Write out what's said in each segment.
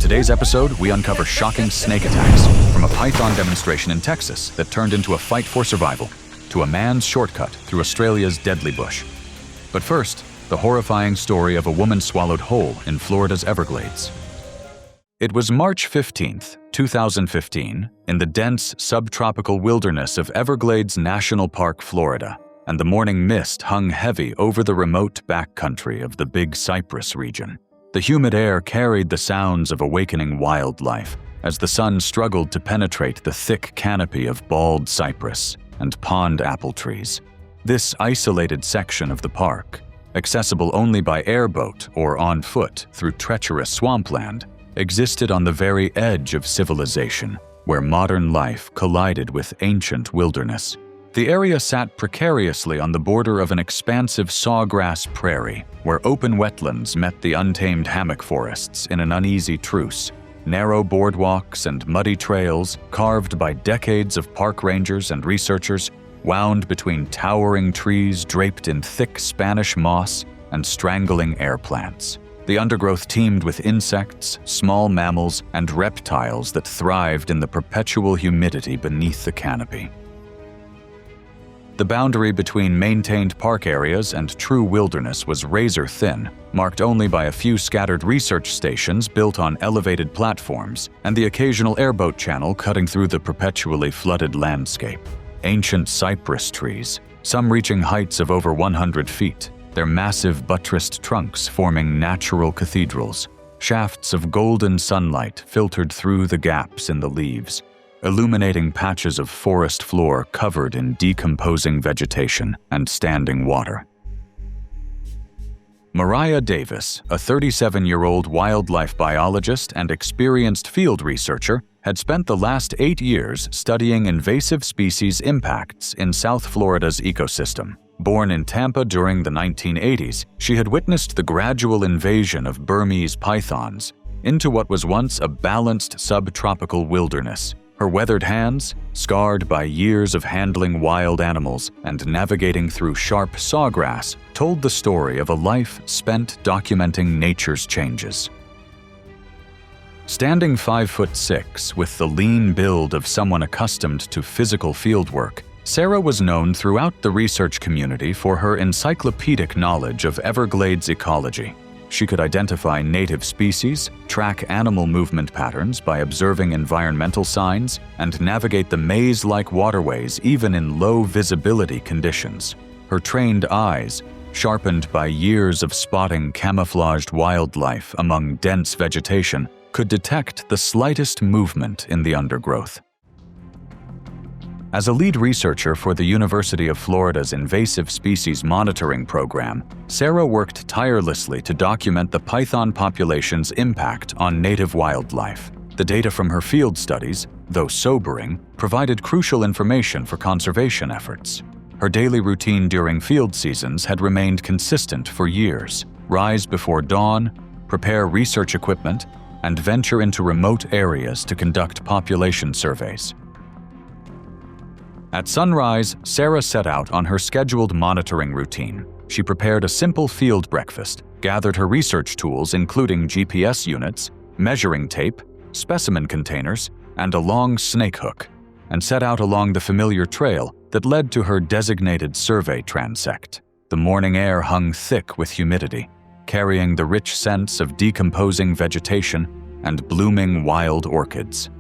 today's episode, we uncover shocking snake attacks, from a python demonstration in Texas that turned into a fight for survival, to a man's shortcut through Australia's deadly bush. But first, the horrifying story of a woman swallowed whole in Florida's Everglades. It was March 15th, 2015, in the dense subtropical wilderness of Everglades National Park, Florida, and the morning mist hung heavy over the remote backcountry of the Big Cypress region. The humid air carried the sounds of awakening wildlife as the sun struggled to penetrate the thick canopy of bald cypress and pond apple trees. This isolated section of the park, accessible only by airboat or on foot through treacherous swampland, existed on the very edge of civilization, where modern life collided with ancient wilderness. The area sat precariously on the border of an expansive sawgrass prairie, where open wetlands met the untamed hammock forests in an uneasy truce. Narrow boardwalks and muddy trails, carved by decades of park rangers and researchers, wound between towering trees draped in thick Spanish moss and strangling air plants. The undergrowth teemed with insects, small mammals, and reptiles that thrived in the perpetual humidity beneath the canopy. The boundary between maintained park areas and true wilderness was razor-thin, marked only by a few scattered research stations built on elevated platforms and the occasional airboat channel cutting through the perpetually flooded landscape. Ancient cypress trees, some reaching heights of over 100 feet, their massive buttressed trunks forming natural cathedrals. Shafts of golden sunlight filtered through the gaps in the leaves, illuminating patches of forest floor covered in decomposing vegetation and standing water. Mariah Davis, a 37-year-old wildlife biologist and experienced field researcher, had spent the last 8 years studying invasive species impacts in South Florida's ecosystem. Born in Tampa during the 1980s, she had witnessed the gradual invasion of Burmese pythons into what was once a balanced subtropical wilderness. Her weathered hands, scarred by years of handling wild animals and navigating through sharp sawgrass, told the story of a life spent documenting nature's changes. Standing 5'6", with the lean build of someone accustomed to physical fieldwork, Sarah was known throughout the research community for her encyclopedic knowledge of Everglades ecology. She could identify native species, track animal movement patterns by observing environmental signs, and navigate the maze-like waterways even in low visibility conditions. Her trained eyes, sharpened by years of spotting camouflaged wildlife among dense vegetation, could detect the slightest movement in the undergrowth. As a lead researcher for the University of Florida's Invasive Species Monitoring Program, Sarah worked tirelessly to document the python population's impact on native wildlife. The data from her field studies, though sobering, provided crucial information for conservation efforts. Her daily routine during field seasons had remained consistent for years: rise before dawn, prepare research equipment, and venture into remote areas to conduct population surveys. At sunrise, Sarah set out on her scheduled monitoring routine. She prepared a simple field breakfast, gathered her research tools including GPS units, measuring tape, specimen containers, and a long snake hook, and set out along the familiar trail that led to her designated survey transect. The morning air hung thick with humidity, carrying the rich scents of decomposing vegetation and blooming wild orchids.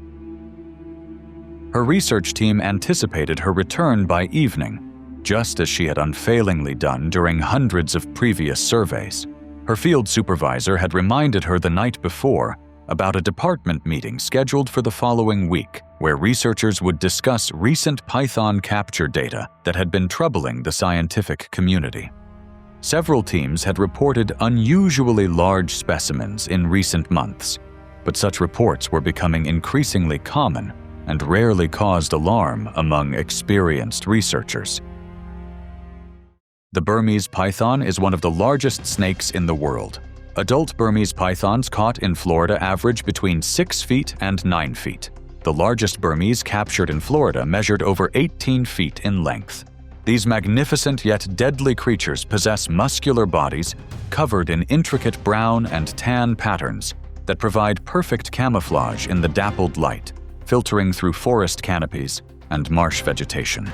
Her research team anticipated her return by evening, just as she had unfailingly done during hundreds of previous surveys. Her field supervisor had reminded her the night before about a department meeting scheduled for the following week, where researchers would discuss recent python capture data that had been troubling the scientific community. Several teams had reported unusually large specimens in recent months, but such reports were becoming increasingly common and rarely caused alarm among experienced researchers. The Burmese python is one of the largest snakes in the world. Adult Burmese pythons caught in Florida average between 6 feet and 9 feet. The largest Burmese captured in Florida measured over 18 feet in length. These magnificent yet deadly creatures possess muscular bodies covered in intricate brown and tan patterns, that provide perfect camouflage in the dappled light, filtering through forest canopies and marsh vegetation.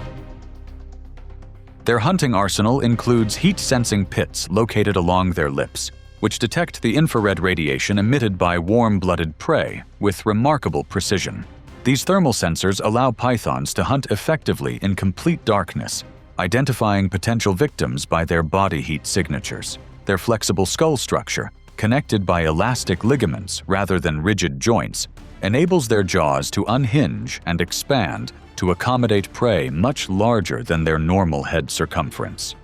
Their hunting arsenal includes heat-sensing pits located along their lips, which detect the infrared radiation emitted by warm-blooded prey with remarkable precision. These thermal sensors allow pythons to hunt effectively in complete darkness, identifying potential victims by their body heat signatures. Their flexible skull structure, connected by elastic ligaments rather than rigid joints, enables their jaws to unhinge and expand to accommodate prey much larger than their normal head circumference.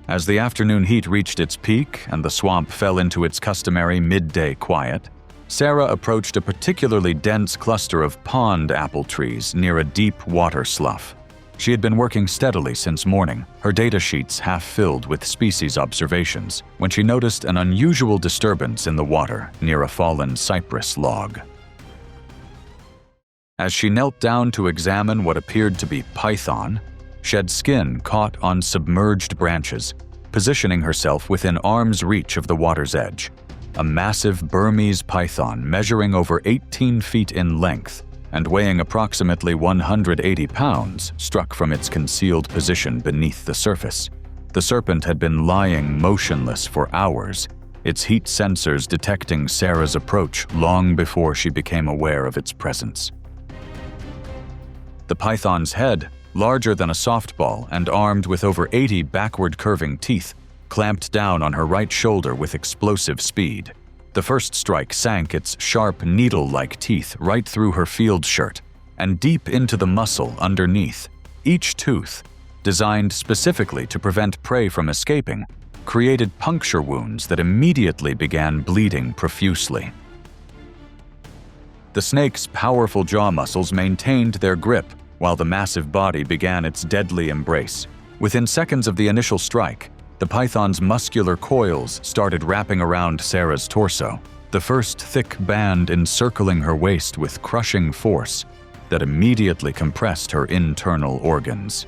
As the afternoon heat reached its peak and the swamp fell into its customary midday quiet, Sarah approached a particularly dense cluster of pond apple trees near a deep water slough. She had been working steadily since morning, her data sheets half filled with species observations, when she noticed an unusual disturbance in the water near a fallen cypress log. As she knelt down to examine what appeared to be python, shed skin caught on submerged branches, positioning herself within arm's reach of the water's edge. A massive Burmese python measuring over 18 feet in length and weighing approximately 180 pounds struck from its concealed position beneath the surface. The serpent had been lying motionless for hours, its heat sensors detecting Sarah's approach long before she became aware of its presence. The python's head, larger than a softball and armed with over 80 backward curving teeth, clamped down on her right shoulder with explosive speed. The first strike sank its sharp, needle-like teeth right through her field shirt and deep into the muscle underneath. Each tooth, designed specifically to prevent prey from escaping, created puncture wounds that immediately began bleeding profusely. The snake's powerful jaw muscles maintained their grip while the massive body began its deadly embrace. Within seconds of the initial strike, the python's muscular coils started wrapping around Sarah's torso, the first thick band encircling her waist with crushing force that immediately compressed her internal organs.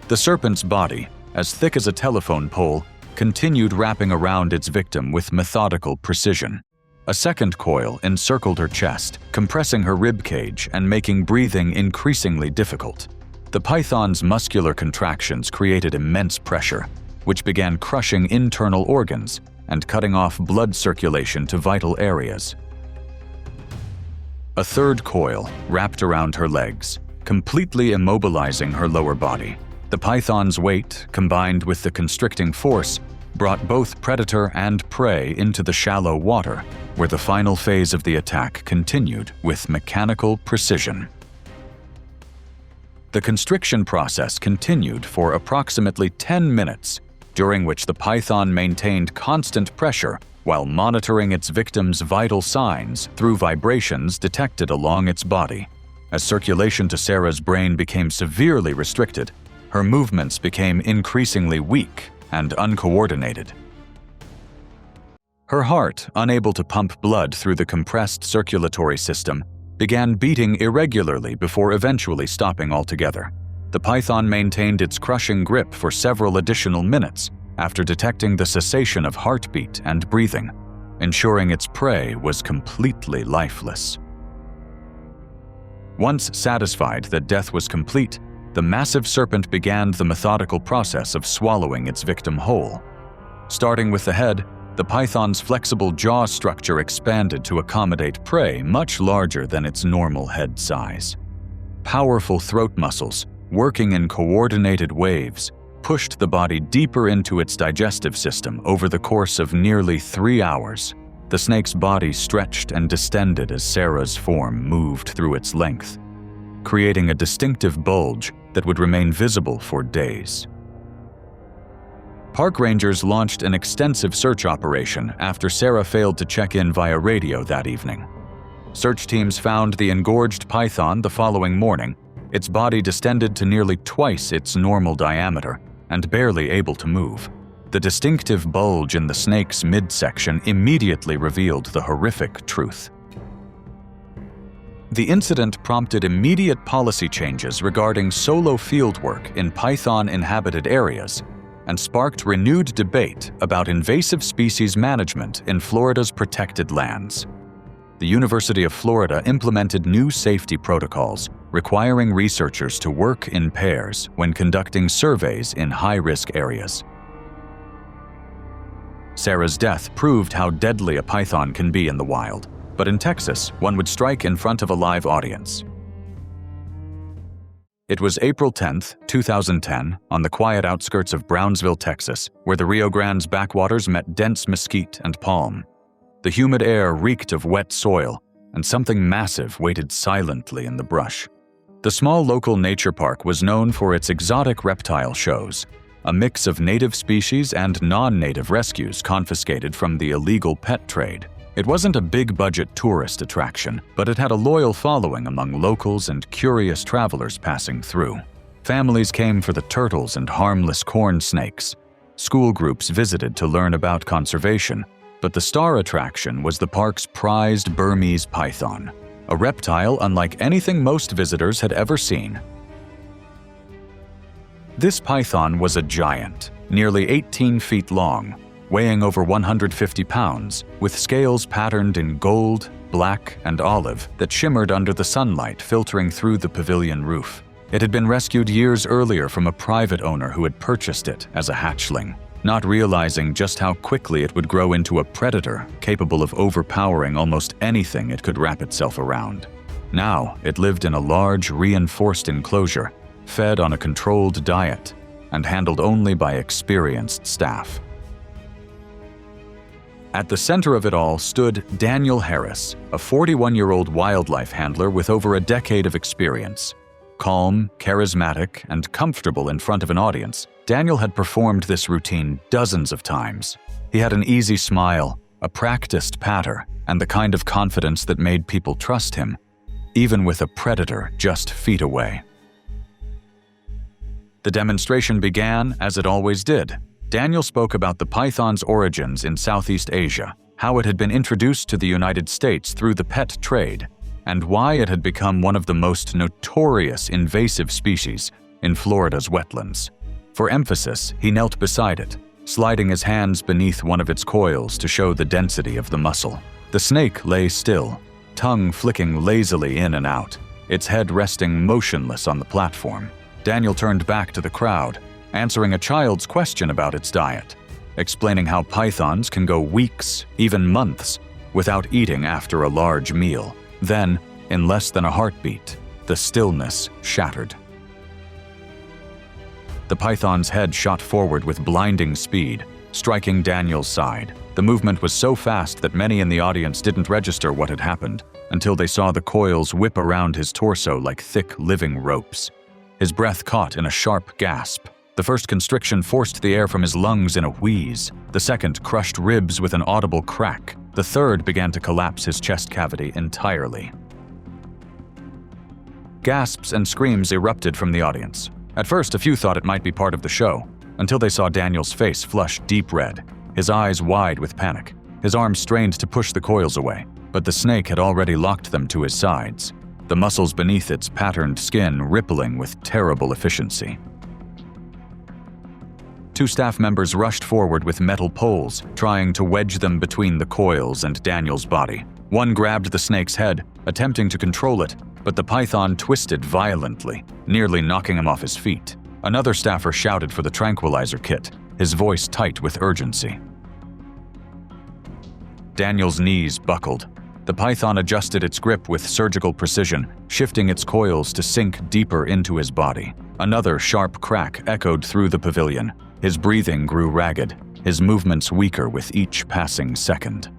The serpent's body, as thick as a telephone pole, continued wrapping around its victim with methodical precision. A second coil encircled her chest, compressing her rib cage and making breathing increasingly difficult. The python's muscular contractions created immense pressure, which began crushing internal organs and cutting off blood circulation to vital areas. A third coil wrapped around her legs, completely immobilizing her lower body. The python's weight, combined with the constricting force, brought both predator and prey into the shallow water, where the final phase of the attack continued with mechanical precision. The constriction process continued for approximately 10 minutes, during which the python maintained constant pressure while monitoring its victim's vital signs through vibrations detected along its body. As circulation to Sarah's brain became severely restricted, her movements became increasingly weak and uncoordinated. Her heart, unable to pump blood through the compressed circulatory system, began beating irregularly before eventually stopping altogether. The python maintained its crushing grip for several additional minutes after detecting the cessation of heartbeat and breathing, ensuring its prey was completely lifeless. Once satisfied that death was complete, the massive serpent began the methodical process of swallowing its victim whole. Starting with the head, the python's flexible jaw structure expanded to accommodate prey much larger than its normal head size. Powerful throat muscles, working in coordinated waves, pushed the body deeper into its digestive system over the course of nearly 3 hours. The snake's body stretched and distended as Sarah's form moved through its length, creating a distinctive bulge that would remain visible for days. Park rangers launched an extensive search operation after Sarah failed to check in via radio that evening. Search teams found the engorged python the following morning, its body distended to nearly twice its normal diameter and barely able to move. The distinctive bulge in the snake's midsection immediately revealed the horrific truth. The incident prompted immediate policy changes regarding solo fieldwork in python-inhabited areas, and sparked renewed debate about invasive species management in Florida's protected lands. The University of Florida implemented new safety protocols requiring researchers to work in pairs when conducting surveys in high-risk areas. Sarah's death proved how deadly a python can be in the wild, but in Texas, one would strike in front of a live audience. It was April 10, 2010, on the quiet outskirts of Brownsville, Texas, where the Rio Grande's backwaters met dense mesquite and palm. The humid air reeked of wet soil, and something massive waited silently in the brush. The small local nature park was known for its exotic reptile shows, a mix of native species and non-native rescues confiscated from the illegal pet trade. It wasn't a big-budget tourist attraction, but it had a loyal following among locals and curious travelers passing through. Families came for the turtles and harmless corn snakes. School groups visited to learn about conservation, but the star attraction was the park's prized Burmese python, a reptile unlike anything most visitors had ever seen. This python was a giant, nearly 18 feet long, weighing over 150 pounds, with scales patterned in gold, black, and olive that shimmered under the sunlight filtering through the pavilion roof. It had been rescued years earlier from a private owner who had purchased it as a hatchling, not realizing just how quickly it would grow into a predator capable of overpowering almost anything it could wrap itself around. Now, it lived in a large, reinforced enclosure, fed on a controlled diet, and handled only by experienced staff. At the center of it all stood Daniel Harris, a 41-year-old wildlife handler with over a decade of experience. Calm, charismatic, and comfortable in front of an audience, Daniel had performed this routine dozens of times. He had an easy smile, a practiced patter, and the kind of confidence that made people trust him, even with a predator just feet away. The demonstration began as it always did. Daniel spoke about the python's origins in Southeast Asia, how it had been introduced to the United States through the pet trade, and why it had become one of the most notorious invasive species in Florida's wetlands. For emphasis, he knelt beside it, sliding his hands beneath one of its coils to show the density of the muscle. The snake lay still, tongue flicking lazily in and out, its head resting motionless on the platform. Daniel turned back to the crowd, answering a child's question about its diet, explaining how pythons can go weeks, even months, without eating after a large meal. Then, in less than a heartbeat, the stillness shattered. The python's head shot forward with blinding speed, striking Daniel's side. The movement was so fast that many in the audience didn't register what had happened until they saw the coils whip around his torso like thick, living ropes. His breath caught in a sharp gasp. The first constriction forced the air from his lungs in a wheeze. The second crushed ribs with an audible crack. The third began to collapse his chest cavity entirely. Gasps and screams erupted from the audience. At first, a few thought it might be part of the show, until they saw Daniel's face flush deep red, his eyes wide with panic. His arms strained to push the coils away, but the snake had already locked them to his sides, the muscles beneath its patterned skin rippling with terrible efficiency. Two staff members rushed forward with metal poles, trying to wedge them between the coils and Daniel's body. One grabbed the snake's head, attempting to control it, but the python twisted violently, nearly knocking him off his feet. Another staffer shouted for the tranquilizer kit, his voice tight with urgency. Daniel's knees buckled. The python adjusted its grip with surgical precision, shifting its coils to sink deeper into his body. Another sharp crack echoed through the pavilion. His breathing grew ragged, his movements weaker with each passing second.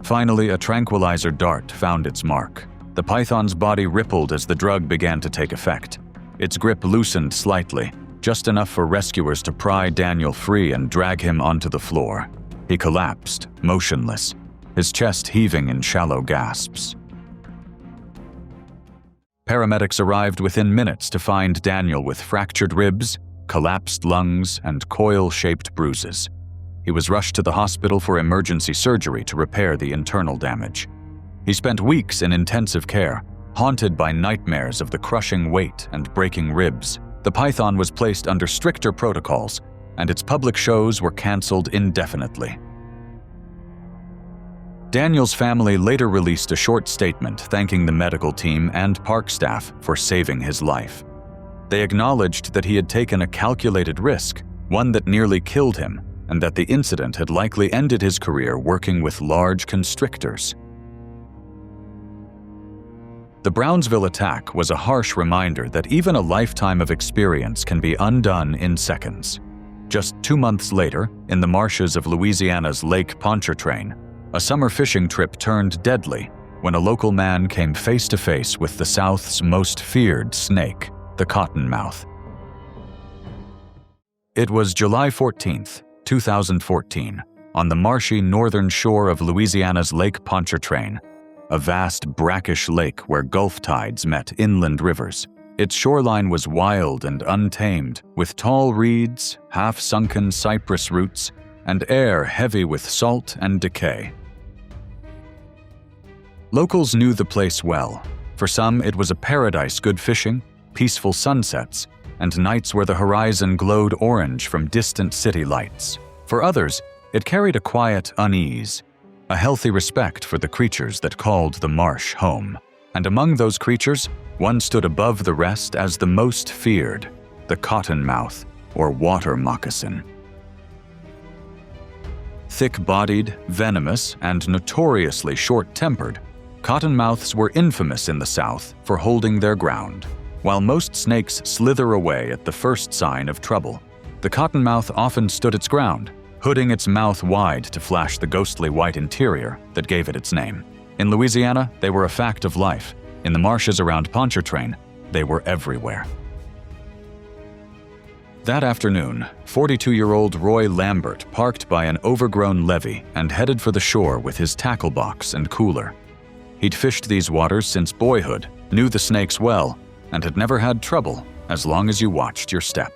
Finally, a tranquilizer dart found its mark. The python's body rippled as the drug began to take effect. Its grip loosened slightly, just enough for rescuers to pry Daniel free and drag him onto the floor. He collapsed, motionless, his chest heaving in shallow gasps. Paramedics arrived within minutes to find Daniel with fractured ribs, collapsed lungs, and coil-shaped bruises. He was rushed to the hospital for emergency surgery to repair the internal damage. He spent weeks in intensive care, haunted by nightmares of the crushing weight and breaking ribs. The python was placed under stricter protocols, and its public shows were canceled indefinitely. Daniel's family later released a short statement thanking the medical team and park staff for saving his life. They acknowledged that he had taken a calculated risk, one that nearly killed him, and that the incident had likely ended his career working with large constrictors. The Brownsville attack was a harsh reminder that even a lifetime of experience can be undone in seconds. Just 2 months later, in the marshes of Louisiana's Lake Pontchartrain, a summer fishing trip turned deadly when a local man came face to face with the South's most feared snake, the cottonmouth. It was July 14th, 2014, on the marshy northern shore of Louisiana's Lake Pontchartrain, a vast brackish lake where Gulf tides met inland rivers. Its shoreline was wild and untamed, with tall reeds, half-sunken cypress roots, and air heavy with salt and decay. Locals knew the place well. For some, it was a paradise good fishing, peaceful sunsets, and nights where the horizon glowed orange from distant city lights. For others, it carried a quiet unease, a healthy respect for the creatures that called the marsh home. And among those creatures, one stood above the rest as the most feared, the cottonmouth, or water moccasin. Thick-bodied, venomous, and notoriously short-tempered, cottonmouths were infamous in the South for holding their ground. While most snakes slither away at the first sign of trouble, the cottonmouth often stood its ground, hooding its mouth wide to flash the ghostly white interior that gave it its name. In Louisiana, they were a fact of life. In the marshes around Pontchartrain, they were everywhere. That afternoon, 42-year-old Roy Lambert parked by an overgrown levee and headed for the shore with his tackle box and cooler. He'd fished these waters since boyhood, knew the snakes well, and had never had trouble as long as you watched your step.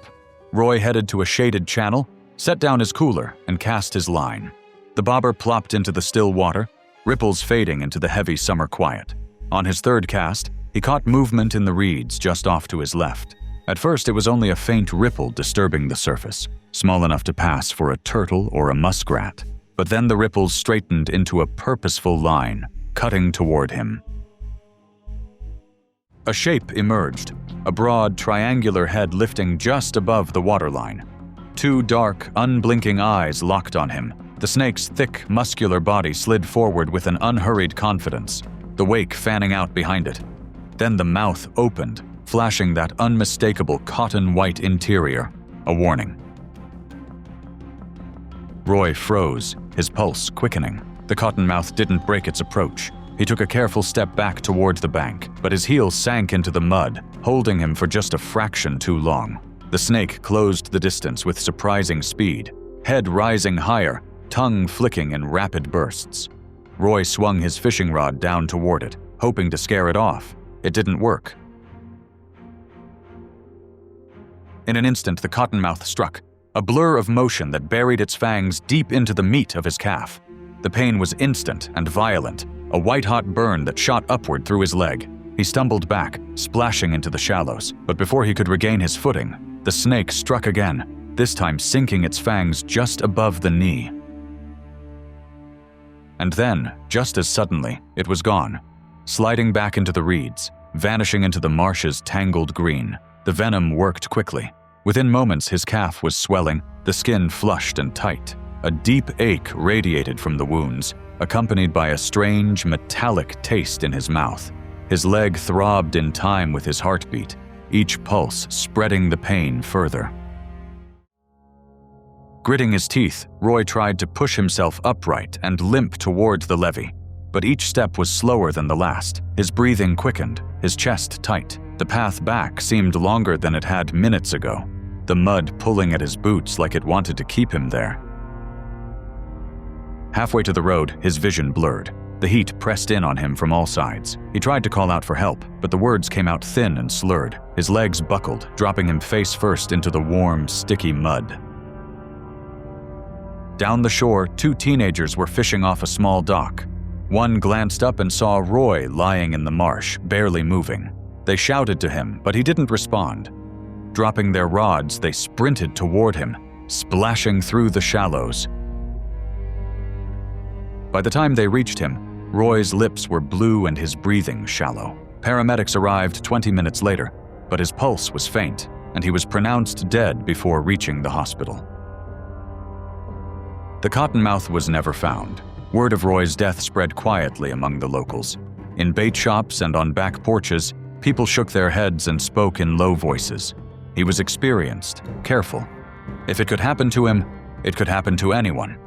Roy headed to a shaded channel, set down his cooler, and cast his line. The bobber plopped into the still water, ripples fading into the heavy summer quiet. On his third cast, he caught movement in the reeds just off to his left. At first, it was only a faint ripple disturbing the surface, small enough to pass for a turtle or a muskrat. But then the ripples straightened into a purposeful line, cutting toward him. A shape emerged, a broad, triangular head lifting just above the waterline. 2 dark, unblinking eyes locked on him. The snake's thick, muscular body slid forward with an unhurried confidence, the wake fanning out behind it. Then the mouth opened, flashing that unmistakable cotton-white interior, a warning. Roy froze, his pulse quickening. The cottonmouth didn't break its approach. He took a careful step back toward the bank, but his heels sank into the mud, holding him for just a fraction too long. The snake closed the distance with surprising speed, head rising higher, tongue flicking in rapid bursts. Roy swung his fishing rod down toward it, hoping to scare it off. It didn't work. In an instant, the cottonmouth struck, a blur of motion that buried its fangs deep into the meat of his calf. The pain was instant and violent, a white-hot burn that shot upward through his leg. He stumbled back, splashing into the shallows, but before he could regain his footing, the snake struck again, this time sinking its fangs just above the knee. And then, just as suddenly, it was gone, sliding back into the reeds, vanishing into the marsh's tangled green. The venom worked quickly. Within moments, his calf was swelling, the skin flushed and tight. A deep ache radiated from the wounds, accompanied by a strange, metallic taste in his mouth. His leg throbbed in time with his heartbeat, each pulse spreading the pain further. Gritting his teeth, Roy tried to push himself upright and limp toward the levee. But each step was slower than the last. His breathing quickened, his chest tight. The path back seemed longer than it had minutes ago, the mud pulling at his boots like it wanted to keep him there. Halfway to the road, his vision blurred. The heat pressed in on him from all sides. He tried to call out for help, but the words came out thin and slurred. His legs buckled, dropping him face first into the warm, sticky mud. Down the shore, 2 teenagers were fishing off a small dock. One glanced up and saw Roy lying in the marsh, barely moving. They shouted to him, but he didn't respond. Dropping their rods, they sprinted toward him, splashing through the shallows. By the time they reached him, Roy's lips were blue and his breathing shallow. Paramedics arrived 20 minutes later, but his pulse was faint, and he was pronounced dead before reaching the hospital. The cottonmouth was never found. Word of Roy's death spread quietly among the locals. In bait shops and on back porches, people shook their heads and spoke in low voices. He was experienced, careful. If it could happen to him, it could happen to anyone.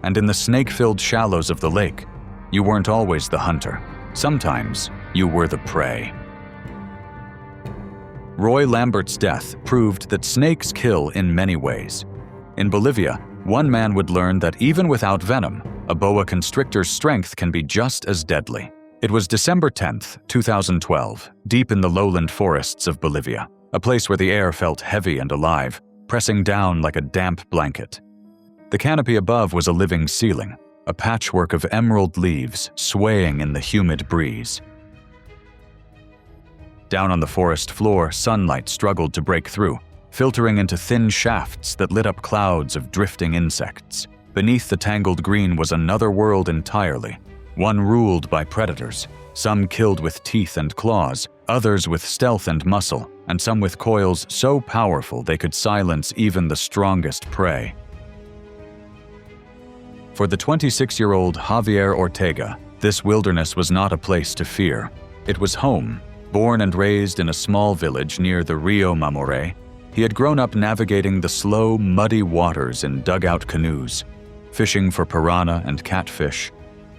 And in the snake-filled shallows of the lake, you weren't always the hunter. Sometimes you were the prey. Roy Lambert's death proved that snakes kill in many ways. In Bolivia, one man would learn that even without venom, a boa constrictor's strength can be just as deadly. It was December 10th, 2012, deep in the lowland forests of Bolivia, a place where the air felt heavy and alive, pressing down like a damp blanket. The canopy above was a living ceiling, a patchwork of emerald leaves swaying in the humid breeze. Down on the forest floor, sunlight struggled to break through, filtering into thin shafts that lit up clouds of drifting insects. Beneath the tangled green was another world entirely, one ruled by predators, some killed with teeth and claws, others with stealth and muscle, and some with coils so powerful they could silence even the strongest prey. For the 26-year-old Javier Ortega, this wilderness was not a place to fear. It was home. Born and raised in a small village near the Rio Mamoré, he had grown up navigating the slow, muddy waters in dugout canoes, fishing for piranha and catfish,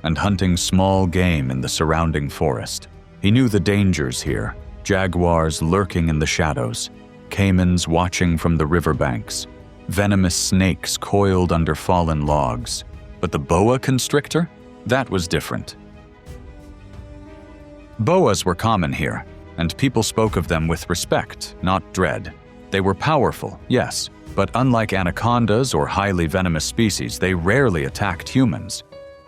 and hunting small game in the surrounding forest. He knew the dangers here, jaguars lurking in the shadows, caimans watching from the riverbanks, venomous snakes coiled under fallen logs. But the boa constrictor? That was different. Boas were common here, and people spoke of them with respect, not dread. They were powerful, yes, but unlike anacondas or highly venomous species, they rarely attacked humans.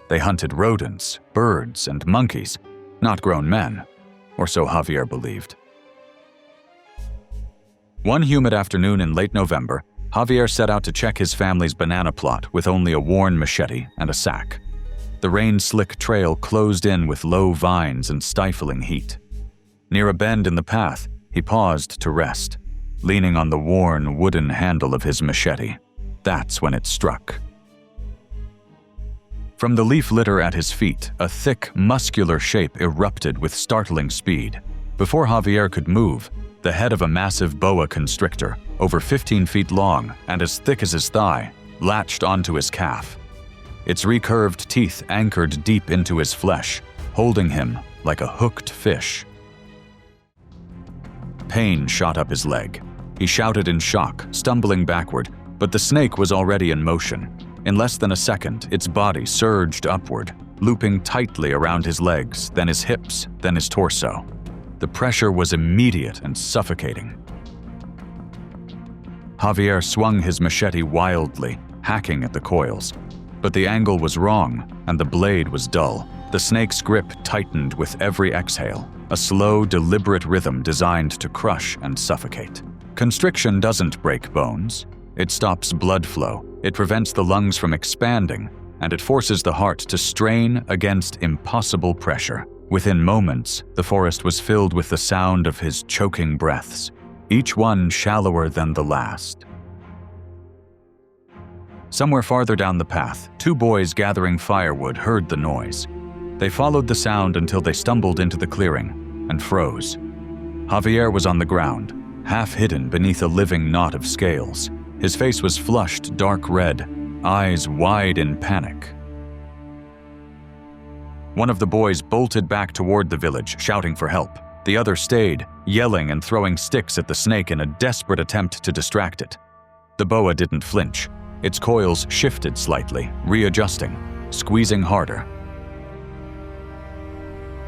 They hunted rodents, birds, and monkeys, not grown men, or so Javier believed. One humid afternoon in late November, Javier set out to check his family's banana plot with only a worn machete and a sack. The rain-slick trail closed in with low vines and stifling heat. Near a bend in the path, he paused to rest, leaning on the worn wooden handle of his machete. That's when it struck. From the leaf litter at his feet, a thick, muscular shape erupted with startling speed. Before Javier could move, the head of a massive boa constrictor, over 15 feet long and as thick as his thigh, latched onto his calf. Its recurved teeth anchored deep into his flesh, holding him like a hooked fish. Pain shot up his leg. He shouted in shock, stumbling backward, but the snake was already in motion. In less than a second, its body surged upward, looping tightly around his legs, then his hips, then his torso. The pressure was immediate and suffocating. Javier swung his machete wildly, hacking at the coils. But the angle was wrong, and the blade was dull. The snake's grip tightened with every exhale, a slow, deliberate rhythm designed to crush and suffocate. Constriction doesn't break bones. It stops blood flow, it prevents the lungs from expanding, and it forces the heart to strain against impossible pressure. Within moments, the forest was filled with the sound of his choking breaths, each one shallower than the last. Somewhere farther down the path, two boys gathering firewood heard the noise. They followed the sound until they stumbled into the clearing and froze. Javier was on the ground, half hidden beneath a living knot of scales. His face was flushed dark red, eyes wide in panic. One of the boys bolted back toward the village, shouting for help. The other stayed, yelling and throwing sticks at the snake in a desperate attempt to distract it. The boa didn't flinch. Its coils shifted slightly, readjusting, squeezing harder.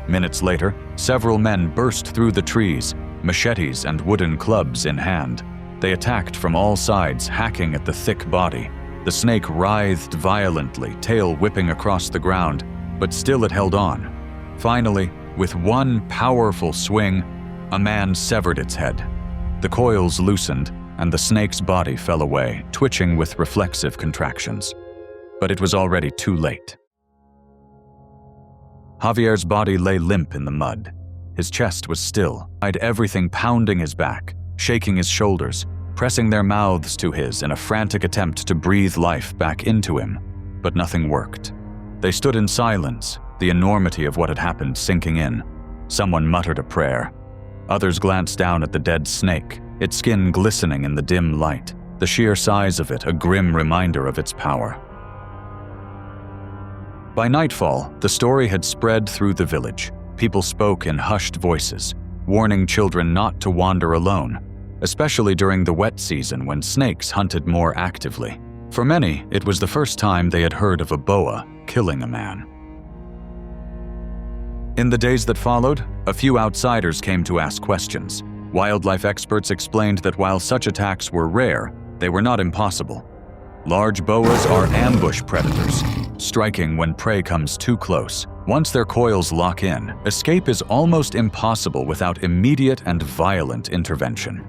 Minutes later, several men burst through the trees, machetes and wooden clubs in hand. They attacked from all sides, hacking at the thick body. The snake writhed violently, tail whipping across the ground, but still it held on. Finally, with one powerful swing, a man severed its head. The coils loosened, and the snake's body fell away, twitching with reflexive contractions. But it was already too late. Javier's body lay limp in the mud. His chest was still, everything pounding his back, shaking his shoulders, pressing their mouths to his in a frantic attempt to breathe life back into him. But nothing worked. They stood in silence, the enormity of what had happened sinking in. Someone muttered a prayer. Others glanced down at the dead snake, its skin glistening in the dim light, the sheer size of it a grim reminder of its power. By nightfall, the story had spread through the village. People spoke in hushed voices, warning children not to wander alone, especially during the wet season when snakes hunted more actively. For many, it was the first time they had heard of a boa killing a man. In the days that followed, a few outsiders came to ask questions. Wildlife experts explained that while such attacks were rare, they were not impossible. Large boas are ambush predators, striking when prey comes too close. Once their coils lock in, escape is almost impossible without immediate and violent intervention.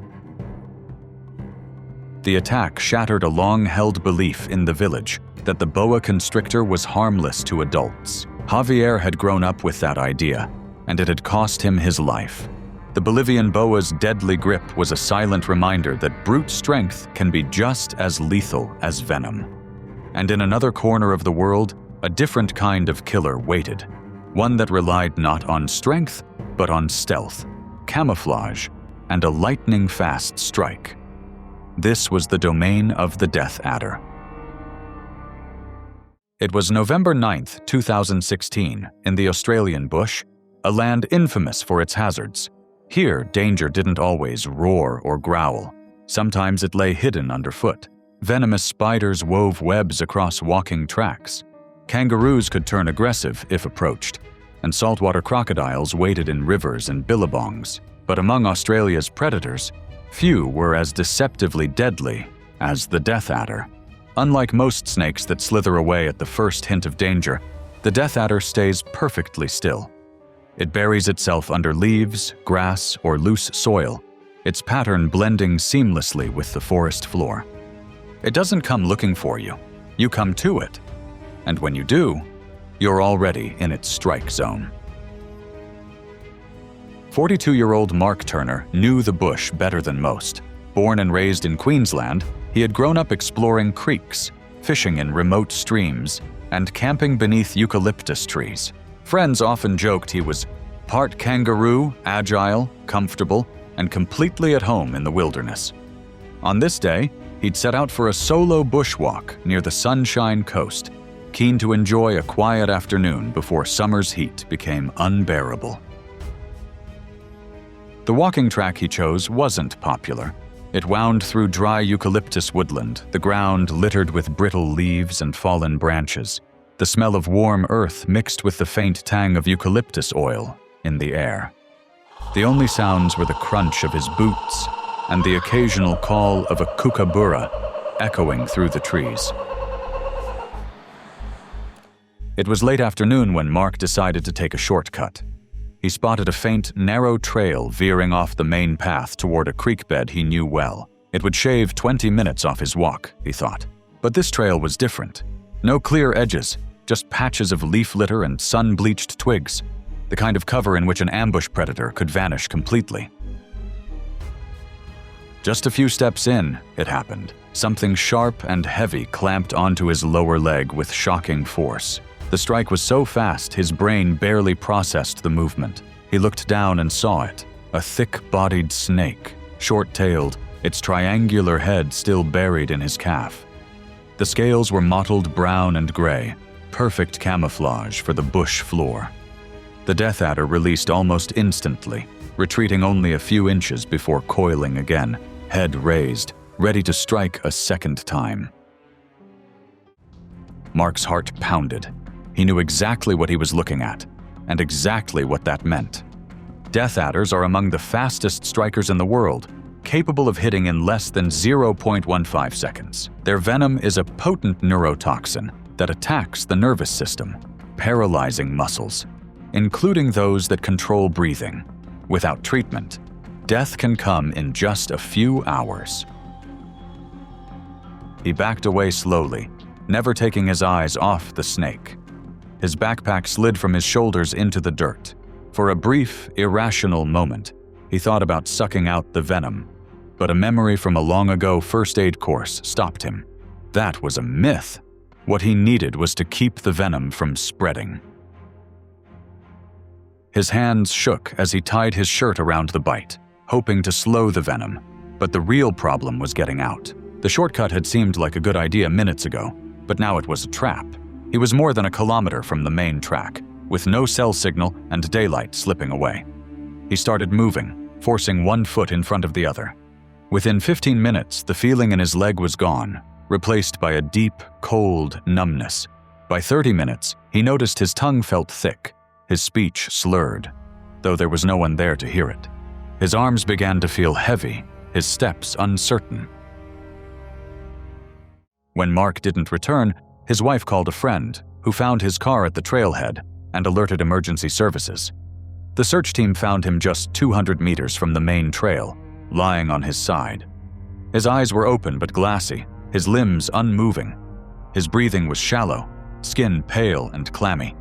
The attack shattered a long-held belief in the village that the boa constrictor was harmless to adults. Javier had grown up with that idea, and it had cost him his life. The Bolivian boa's deadly grip was a silent reminder that brute strength can be just as lethal as venom. And in another corner of the world, a different kind of killer waited, one that relied not on strength, but on stealth, camouflage, and a lightning-fast strike. This was the domain of the Death Adder. It was November 9th, 2016, in the Australian bush, a land infamous for its hazards. Here, danger didn't always roar or growl. Sometimes it lay hidden underfoot. Venomous spiders wove webs across walking tracks. Kangaroos could turn aggressive if approached, and saltwater crocodiles waded in rivers and billabongs. But among Australia's predators, few were as deceptively deadly as the death adder. Unlike most snakes that slither away at the first hint of danger, the death adder stays perfectly still. It buries itself under leaves, grass, or loose soil, its pattern blending seamlessly with the forest floor. It doesn't come looking for you. You come to it. And when you do, you're already in its strike zone. 42-year-old Mark Turner knew the bush better than most. Born and raised in Queensland, he had grown up exploring creeks, fishing in remote streams, and camping beneath eucalyptus trees. Friends often joked he was part kangaroo, agile, comfortable, and completely at home in the wilderness. On this day, he'd set out for a solo bushwalk near the Sunshine Coast, keen to enjoy a quiet afternoon before summer's heat became unbearable. The walking track he chose wasn't popular. It wound through dry eucalyptus woodland, the ground littered with brittle leaves and fallen branches, the smell of warm earth mixed with the faint tang of eucalyptus oil in the air. The only sounds were the crunch of his boots and the occasional call of a kookaburra echoing through the trees. It was late afternoon when Mark decided to take a shortcut. He spotted a faint, narrow trail veering off the main path toward a creek bed he knew well. It would shave 20 minutes off his walk, he thought. But this trail was different. No clear edges, just patches of leaf litter and sun-bleached twigs, the kind of cover in which an ambush predator could vanish completely. Just a few steps in, it happened. Something sharp and heavy clamped onto his lower leg with shocking force. The strike was so fast, his brain barely processed the movement. He looked down and saw it, a thick-bodied snake, short-tailed, its triangular head still buried in his calf. The scales were mottled brown and gray, perfect camouflage for the bush floor. The death adder released almost instantly, retreating only a few inches before coiling again, head raised, ready to strike a second time. Mark's heart pounded. He knew exactly what he was looking at, and exactly what that meant. Death adders are among the fastest strikers in the world, capable of hitting in less than 0.15 seconds. Their venom is a potent neurotoxin that attacks the nervous system, paralyzing muscles, including those that control breathing. Without treatment, Death can come in just a few hours. He backed away slowly, never taking his eyes off the snake. His backpack slid from his shoulders into the dirt. For a brief, irrational moment, he thought about sucking out the venom, but a memory from a long-ago first aid course stopped him. That was a myth. What he needed was to keep the venom from spreading. His hands shook as he tied his shirt around the bite, hoping to slow the venom, but the real problem was getting out. The shortcut had seemed like a good idea minutes ago, but now it was a trap. He was more than a kilometer from the main track, with no cell signal and daylight slipping away. He started moving, forcing one foot in front of the other. Within 15 minutes, the feeling in his leg was gone, replaced by a deep, cold numbness. By 30 minutes, he noticed his tongue felt thick, his speech slurred, though there was no one there to hear it. His arms began to feel heavy, his steps uncertain. When Mark didn't return, his wife called a friend, who found his car at the trailhead and alerted emergency services. The search team found him just 200 meters from the main trail, lying on his side. His eyes were open but glassy, his limbs unmoving. His breathing was shallow, skin pale and clammy.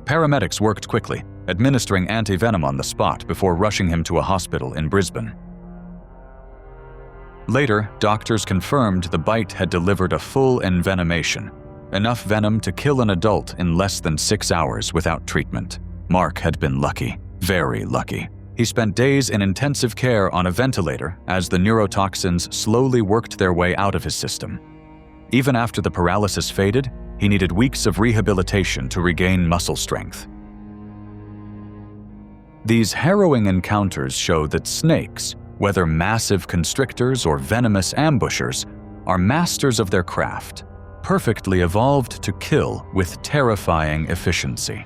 Paramedics worked quickly, administering anti-venom on the spot before rushing him to a hospital in Brisbane. Later, doctors confirmed the bite had delivered a full envenomation, enough venom to kill an adult in less than 6 hours without treatment. Mark had been lucky, very lucky. He spent days in intensive care on a ventilator as the neurotoxins slowly worked their way out of his system. Even after the paralysis faded, he needed weeks of rehabilitation to regain muscle strength. These harrowing encounters show that snakes, whether massive constrictors or venomous ambushers, are masters of their craft, perfectly evolved to kill with terrifying efficiency.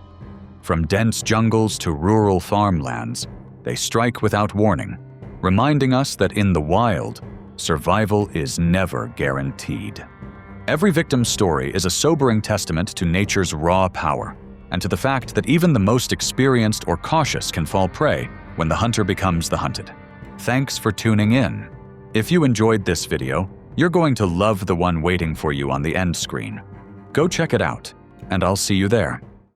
From dense jungles to rural farmlands, they strike without warning, reminding us that in the wild, survival is never guaranteed. Every victim's story is a sobering testament to nature's raw power, and to the fact that even the most experienced or cautious can fall prey when the hunter becomes the hunted. Thanks for tuning in. If you enjoyed this video, you're going to love the one waiting for you on the end screen. Go check it out, and I'll see you there.